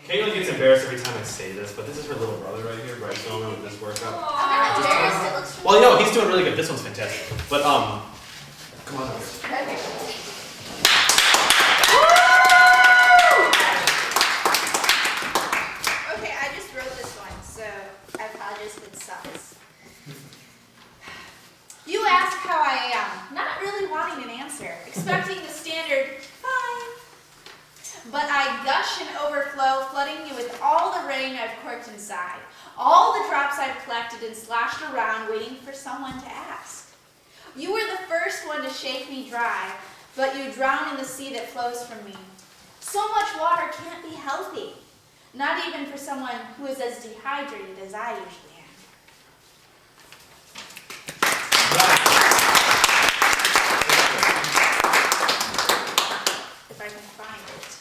Kaitlyn gets embarrassed every time I say this, but this is her little brother right here, Bryce Ulmer, with this workout. I'm embarrassed. It looks Well, no, he's doing really good. This one's fantastic. But, come on over here. okay. Okay, I just wrote this one, so I apologize if it sucks. You ask how I am, not really wanting an answer, expecting the standard, fine. But I gush and overflow, flooding you with all the rain I've corked inside, all the drops I've collected and slashed around, waiting for someone to ask. You were the first one to shake me dry, but you drown in the sea that flows from me. So much water can't be healthy, not even for someone who is as dehydrated as I usually am. If I can find it.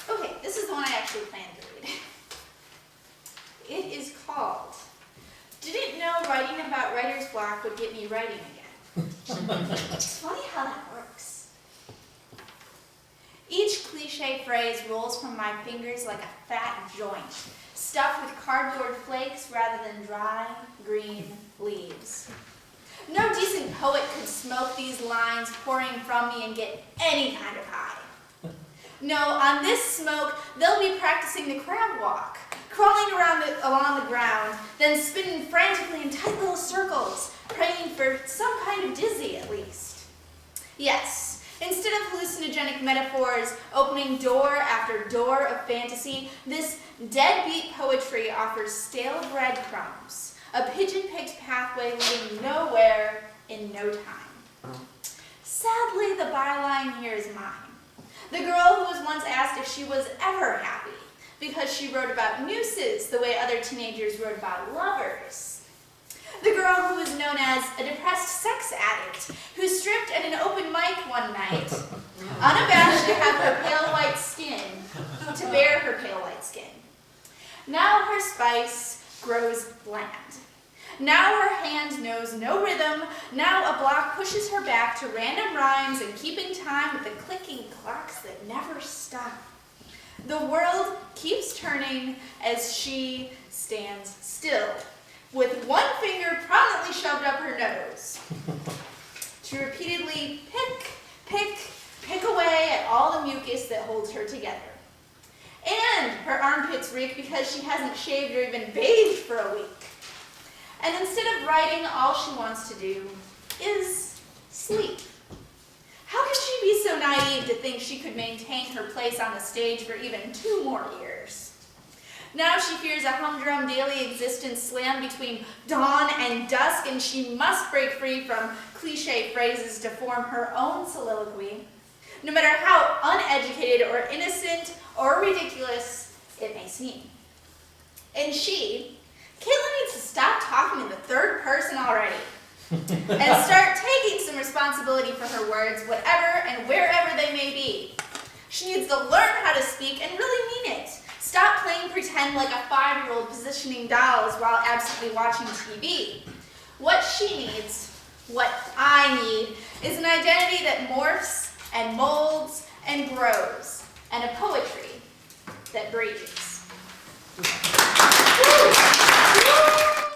Okay, this is the one I actually planned to read. It is called, Didn't Know Writing About Writer's Block Would Get Me Writing Again. It's funny how that works. Each cliche phrase rolls from my fingers like a fat joint, stuffed with cardboard flakes rather than dry, green leaves. No decent poet could smoke these lines pouring from me and get any kind of high. No, on this smoke, they'll be practicing the crab walk, crawling along the ground, then spinning frantically in tight little circles, praying for some kind of dizzy at least. Yes, instead of hallucinogenic metaphors opening door after door of fantasy, this deadbeat poetry offers stale breadcrumbs, a pigeon-picked pathway leading nowhere in no time. Sadly, the byline here is mine. The girl who was once asked if she was ever happy because she wrote about nooses the way other teenagers wrote about lovers. The girl who was known as a depressed sex addict who stripped at an open mic one night, unabashed to have her pale white skin, to bare her pale white skin. Now her spice grows bland. Now her hand knows no rhythm. Now a block pushes her back to random rhymes and keeping time with the clicking clocks that never stop. The world keeps turning as she stands still, with one finger prominently shoved up her nose, to repeatedly pick away at all the mucus that holds her together. And her armpits reek because she hasn't shaved or even bathed for a week. And instead of writing, all she wants to do is sleep. How could she be so naive to think she could maintain her place on the stage for even 2 more years? Now she fears a humdrum daily existence slammed between dawn and dusk, and she must break free from cliche phrases to form her own soliloquy, no matter how uneducated or innocent or ridiculous it may seem. And Kaitlyn needs to stop talking in the third person already and start taking some responsibility for her words, whatever and wherever they may be. She needs to learn how to speak and really mean it. Stop playing pretend like a 5-year-old positioning dolls while absently watching TV. What she needs, what I need, is an identity that morphs and molds and grows, and a poetry that breathes. Woo!